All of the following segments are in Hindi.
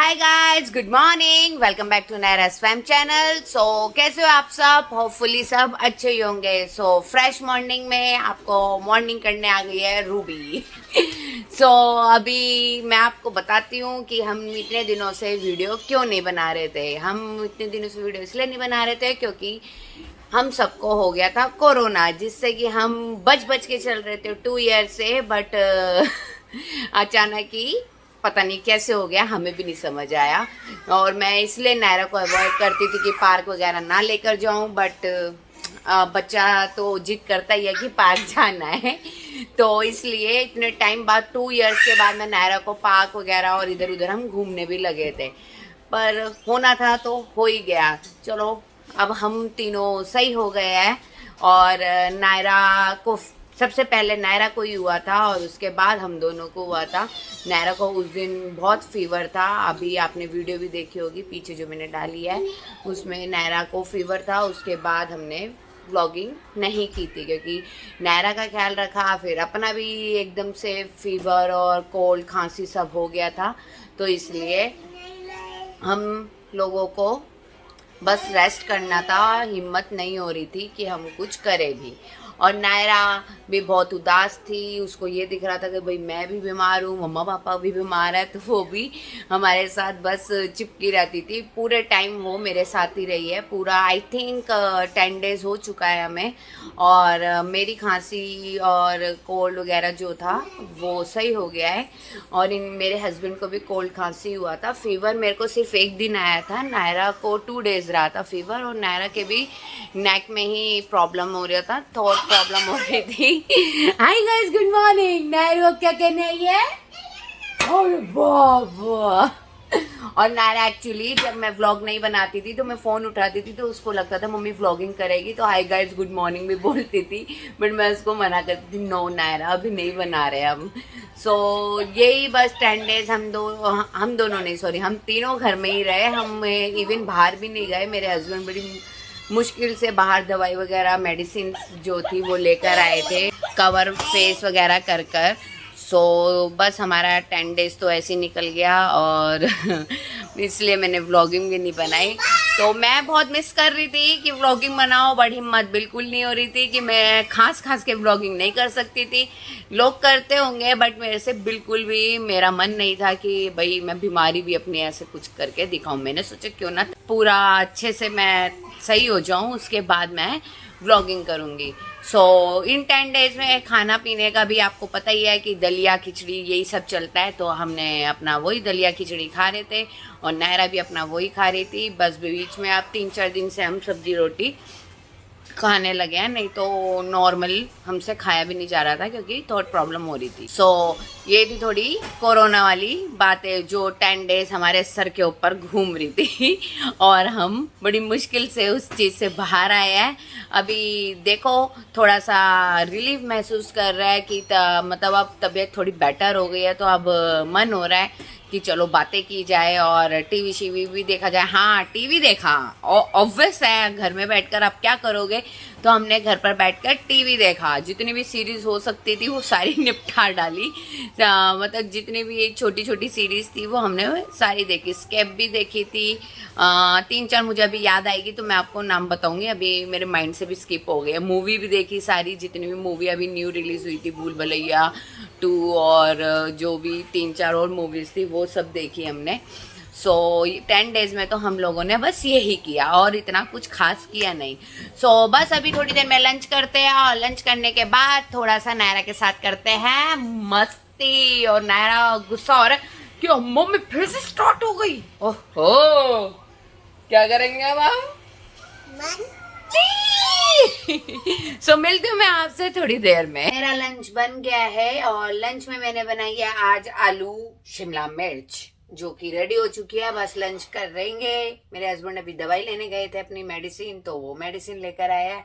Hi guys, good morning, welcome back to Naira स्वैम चैनल। सो कैसे हो आप सब? होपफुली सब अच्छे ही होंगे। सो फ्रेश मॉर्निंग में आपको मॉर्निंग करने आ गई है रूबी। सो अभी मैं आपको बताती हूँ कि हम इतने दिनों से वीडियो क्यों नहीं बना रहे थे। हम इतने दिनों से वीडियो इसलिए नहीं बना रहे थे क्योंकि हम सबको हो गया था कोरोना, जिससे कि हम बच बच के चल रहे थे 2 ईयर से। बट अचानक ही पता नहीं कैसे हो गया, हमें भी नहीं समझ आया। और मैं इसलिए नायरा को अवॉइड करती थी कि पार्क वगैरह ना लेकर जाऊं। बट बच्चा तो जिद करता ही है कि पार्क जाना है, तो इसलिए इतने टाइम बाद 2 इयर्स के बाद मैं नायरा को पार्क वगैरह और इधर उधर हम घूमने भी लगे थे। पर होना था तो हो ही गया। चलो अब हम तीनों सही हो गए हैं। और नायरा को सबसे पहले नायरा को ही हुआ था और उसके बाद हम दोनों को हुआ था। नायरा को उस दिन बहुत फीवर था, अभी आपने वीडियो भी देखी होगी पीछे जो मैंने डाली है, उसमें नायरा को फीवर था। उसके बाद हमने व्लॉगिंग नहीं की थी क्योंकि नायरा का ख्याल रखा, फिर अपना भी एकदम से फीवर और कोल्ड खांसी सब हो गया था। तो इसलिए हम लोगों को बस रेस्ट करना था, हिम्मत नहीं हो रही थी कि हम कुछ करें भी। और नायरा भी बहुत उदास थी, उसको ये दिख रहा था कि भाई मैं भी बीमार हूँ, मम्मा पापा भी बीमार है, तो वो भी हमारे साथ बस चिपकी रहती थी। पूरे टाइम वो मेरे साथ ही रही है, पूरा आई थिंक 10 डेज हो चुका है हमें। और मेरी खांसी और कोल्ड वगैरह जो था वो सही हो गया है। और इन मेरे हस्बैंड को भी कोल्ड खांसी हुआ था। फीवर मेरे को सिर्फ 1 दिन आया था, नायरा को 2 डेज रहा था फीवर। और नायरा के भी नेक में ही प्रॉब्लम हो रहा था, थोड़ा प्रॉब्लम हो रही थी। Hi guys, good morning. Naira क्या कहने आई है? अरे बाबा। और नायरा एक्चुअली जब मैं व्लॉग नहीं बनाती थी तो मैं फोन उठाती थी तो उसको लगता था मम्मी व्लॉगिंग करेगी तो हाय गाइस गुड मॉर्निंग भी बोलती थी। बट मैं उसको मना करती थी, नो नायरा अभी नहीं बना रहे हम। सो यही बस 10 डेज हम दोनों नहीं, सॉरी, हम तीनों घर में ही रहे। हम इवन बाहर भी नहीं गए। मेरे हस्बैंड बड़ी मुश्किल से बाहर दवाई वगैरह मेडिसिन जो थी वो लेकर आए थे, कवर फेस वगैरह कर कर। सो बस हमारा 10 डेज तो ऐसे ही निकल गया और इसलिए मैंने व्लॉगिंग भी नहीं बनाई। तो मैं बहुत मिस कर रही थी कि व्लॉगिंग बनाओ, बट हिम्मत बिल्कुल नहीं हो रही थी कि मैं खास के व्लॉगिंग नहीं कर सकती थी। लोग करते होंगे बट मेरे से बिल्कुल भी मेरा मन नहीं था कि भाई मैं बीमारी भी अपनी ऐसे कुछ करके दिखाऊं। मैंने सोचा क्यों ना पूरा अच्छे से मैं सही हो जाऊं, उसके बाद मैं व्लॉगिंग करूंगी। सो इन 10 डेज में खाना पीने का भी आपको पता ही है कि दलिया खिचड़ी यही सब चलता है। तो हमने अपना वही दलिया खिचड़ी खा रहे थे और नायरा भी अपना वही खा रही थी। बस बीच में अब 3-4 दिन से हम सब्जी रोटी खाने लगे हैं, नहीं तो नॉर्मल हमसे खाया भी नहीं जा रहा था क्योंकि थोड़ी प्रॉब्लम हो रही थी। सो ये थी थोड़ी कोरोना वाली बातें जो 10 डेज हमारे सर के ऊपर घूम रही थी और हम बड़ी मुश्किल से उस चीज़ से बाहर आए हैं। अभी देखो थोड़ा सा रिलीफ महसूस कर रहा है कि मतलब अब तबीयत थोड़ी बेटर हो गई है, तो अब मन हो रहा है कि चलो बातें की जाए और टीवी शीवी भी देखा जाए। हाँ, टीवी देखा, ऑब्वियस है, घर में बैठकर आप क्या करोगे, तो हमने घर पर बैठकर टीवी देखा। जितनी भी सीरीज हो सकती थी वो सारी निपटा डाली। मतलब जितनी भी छोटी छोटी सीरीज थी वो हमने सारी देखी। स्केप भी देखी थी, 3-4 मुझे अभी याद आएगी तो मैं आपको नाम बताऊंगी, अभी मेरे माइंड से भी स्किप हो गए। मूवी भी देखी सारी, जितनी भी मूवी अभी न्यू रिलीज हुई थी, भूल भुलैया 2 और जो भी 3-4 और मूवीज थी वो सब देखी हमने। सो 10 डेज में तो हम लोगों ने बस यही किया और इतना कुछ खास किया नहीं। सो बस अभी थोड़ी देर में लंच करते हैं और लंच करने के बाद थोड़ा सा नायरा के साथ करते हैं मस्ती। और नायरा गुस्सा हो रहा है कि मम्मी फिर से स्टार्ट हो गई। ओहो, क्या करेंगे अब हम? सो मिलती हूँ मैं आपसे थोड़ी देर में। मेरा लंच बन गया है और लंच में मैंने बनाई है आज आलू शिमला मिर्च, जो कि रेडी हो चुकी है। बस लंच कर रहेंगे। मेरे हस्बैंड अभी दवाई लेने गए थे अपनी मेडिसिन, तो वो मेडिसिन लेकर आया है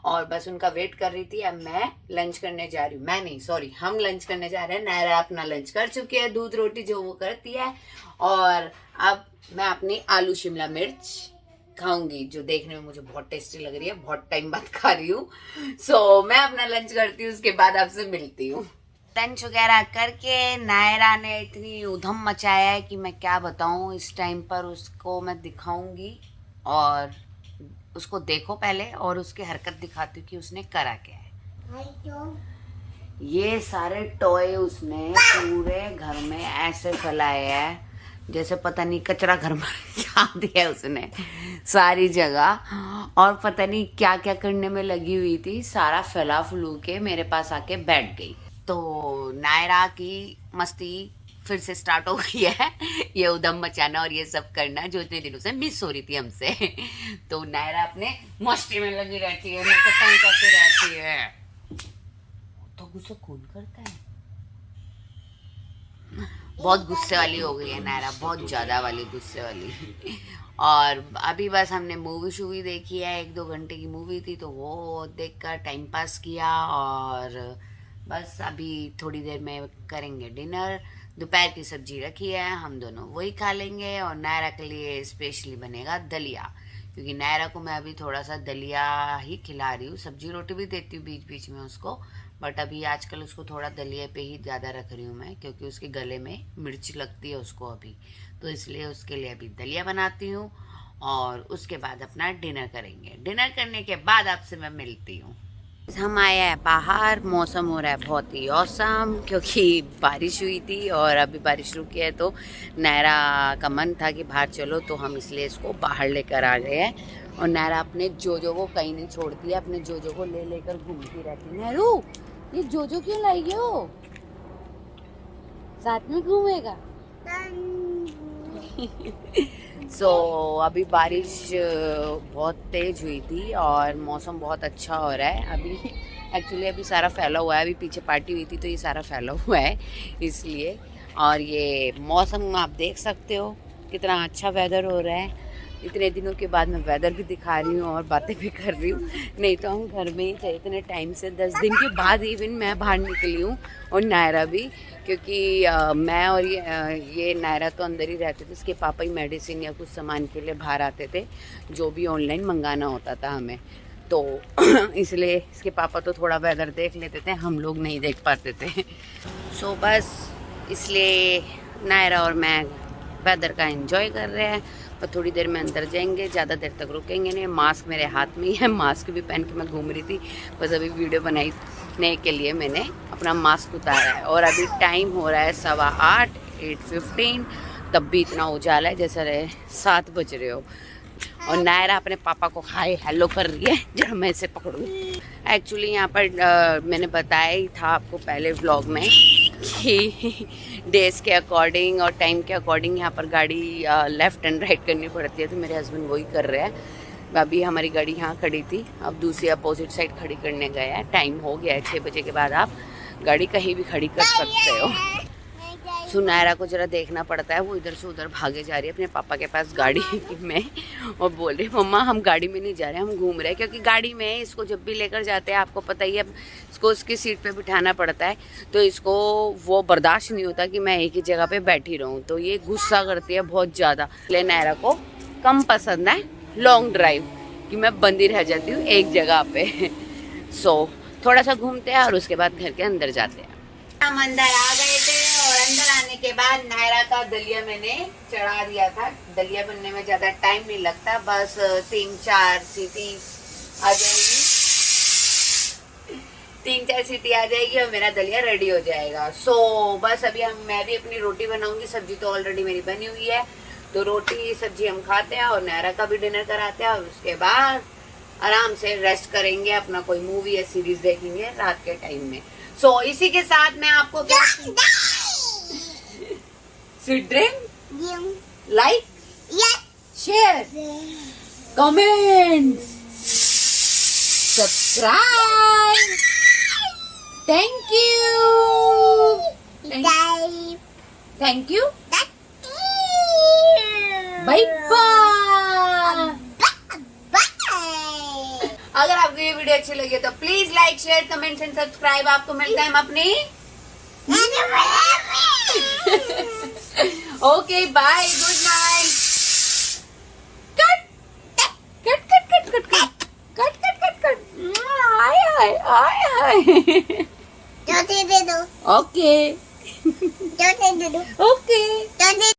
और बस उनका वेट कर रही थी। अब मैं लंच करने जा रही हूँ, मैं नहीं, सॉरी, हम लंच करने जा रहे हैं। नायरा अपना लंच कर चुकी है, दूध रोटी जो वो करती है, और अब मैं अपनी आलू शिमला मिर्च खाऊंगी जो देखने में मुझे बहुत टेस्टी लग रही है। बहुत टाइम बाद खा रही हूँ। सो मैं अपना लंच करती हूँ, उसके बाद आपसे मिलती हूँ। लंच वगैरह करके नायरा ने इतनी उधम मचाया है कि मैं क्या बताऊं। इस टाइम पर उसको मैं दिखाऊंगी और उसको देखो पहले और उसकी हरकत दिखाती हूँ कि उसने करा क्या है। ये सारे टॉय उसने पूरे घर में ऐसे फैलाए हैं जैसे पता नहीं कचरा घर में डाल दिया उसने सारी जगह, और पता नहीं क्या क्या करने में लगी हुई थी। सारा फैला फुलू के मेरे पास आके बैठ गई। तो नायरा की मस्ती फिर से स्टार्ट हो गई है, ये उधम मचाना और ये सब करना जो इतने दिनों से मिस हो रही थी हमसे। तो नायरा अपने मस्ती में लगी रहती है, मुझको तंग करती रहती है। तो गुस्सा कौन करता है? बहुत गुस्से वाली हो गई है नायरा, बहुत ज्यादा वाली गुस्से वाली। और अभी बस हमने मूवी शूवी देखी है, 1-2 घंटे की मूवी थी तो वो देखकर टाइम पास किया। और बस अभी थोड़ी देर में करेंगे डिनर। दोपहर की सब्जी रखी है, हम दोनों वही खा लेंगे। और नायरा के लिए स्पेशली बनेगा दलिया, क्योंकि नायरा को मैं अभी थोड़ा सा दलिया ही खिला रही हूँ। सब्जी रोटी भी देती हूँ बीच बीच में उसको, बट अभी आजकल उसको थोड़ा दलिया पे ही ज़्यादा रख रही हूँ मैं, क्योंकि उसके गले में मिर्च लगती है उसको अभी, तो इसलिए उसके लिए अभी दलिया बनाती हूँ। और उसके बाद अपना डिनर करेंगे। डिनर करने के बाद आपसे मैं मिलती हूँ। हम आए हैं बाहर, मौसम हो रहा है बहुत ही औसम, क्योंकि बारिश हुई थी और अभी बारिश रुकी है। तो नायरा का मन था कि बाहर चलो, तो हम इसलिए इसको बाहर लेकर आ गए हैं। और नायरा अपने जोजो को कहीं नहीं छोड़ती है, अपने जोजो को ले लेकर घूमती रहती है। नहरू, ये जोजो क्यों लाई हो? साथ में घूमेगा। अभी बारिश बहुत तेज हुई थी और मौसम बहुत अच्छा हो रहा है अभी। एक्चुअली अभी सारा फैला हुआ है, अभी पीछे पार्टी हुई थी तो ये सारा फैला हुआ है इसलिए। और ये मौसम आप देख सकते हो कितना अच्छा वेदर हो रहा है। इतने दिनों के बाद मैं वेदर भी दिखा रही हूँ और बातें भी कर रही हूँ, नहीं तो हम घर में ही थे इतने टाइम से। 10 दिन के बाद इवन मैं बाहर निकली हूँ और नायरा भी, क्योंकि मैं और ये नायरा तो अंदर ही रहते थे। इसके पापा ही मेडिसिन या कुछ सामान के लिए बाहर आते थे, जो भी ऑनलाइन मंगाना होता था हमें, तो इसलिए इसके पापा तो थोड़ा वेदर देख लेते थे, हम लोग नहीं देख पाते थे। बस इसलिए नायरा और मैं वेदर का एंजॉय कर रहे हैं। और थोड़ी देर में अंदर जाएंगे, ज़्यादा देर तक रुकेंगे नहीं। मास्क मेरे हाथ में ही है, मास्क भी पहन के मैं घूम रही थी, बस अभी वीडियो बनाने के लिए मैंने अपना मास्क उतारा है। और अभी टाइम हो रहा है 8:15, 8:15, तब भी इतना उजाला है जैसा रहे 7 बज रहे हो। और नायरा अपने पापा को हाय हेलो कर रही है, जरा मैं इसे पकड़ूँ। एक्चुअली यहाँ पर मैंने बताया ही था आपको पहले व्लॉग में कि डेज के अकॉर्डिंग और टाइम के अकॉर्डिंग यहाँ पर गाड़ी लेफ़्ट एंड राइट करनी पड़ती है, तो मेरे हस्बैंड वही कर रहे हैं। अभी हमारी गाड़ी यहाँ खड़ी थी, अब दूसरी अपोजिट साइड खड़ी करने गए हैं। टाइम हो गया है, 6 बजे के बाद आप गाड़ी कहीं भी खड़ी कर सकते हो। नायरा को जरा देखना पड़ता है, वो इधर से उधर भागे जा रही है अपने पापा के पास गाड़ी में, और बोल रही मम्मा हम गाड़ी में नहीं जा रहे, हम घूम रहे हैं। क्योंकि गाड़ी में इसको जब भी लेकर जाते हैं, आपको पता ही है, इसको उसकी सीट पे बिठाना पड़ता है, तो इसको वो बर्दाश्त नहीं होता कि मैं एक ही जगह पे बैठी रहूं, तो ये गुस्सा करती है बहुत ज़्यादा। इसलिए नायरा को कम पसंद है लॉन्ग ड्राइव, कि मैं बंदी रह जाती हूँ एक जगह पे। थोड़ा सा घूमते हैं और उसके बाद घर के अंदर जाते हैं। हम अंदर आ गए थे और अंदर आने के बाद नायरा का दलिया मैंने चढ़ा दिया था। दलिया बनने में ज़्यादा टाइम नहीं लगता, बस 3-4 सीटी आ जाएगी, 3-4 सीटी आ जाएगी और मेरा दलिया रेडी हो जाएगा। बस अभी मैं भी अपनी रोटी बनाऊंगी, सब्जी तो ऑलरेडी मेरी बनी हुई है, तो रोटी सब्जी हम खाते हैं और नायरा का भी डिनर कराते हैं। और उसके बाद आराम से रेस्ट करेंगे, अपना कोई मूवी या सीरीज देखेंगे रात के टाइम में। इसी के साथ मैं आपको क्या sweet dream, like, share, comment, subscribe, thank you, bye bye. अगर आपको ये वीडियो अच्छी लगी तो please like, share, comment and subscribe. आपको मिलता है अपनी okay bye, good night. Cut cut cut cut cut cut cut cut cut cut. Hi hi hi hi. चौथे दे दो, ओके चौथे दे दो, ओके चौथे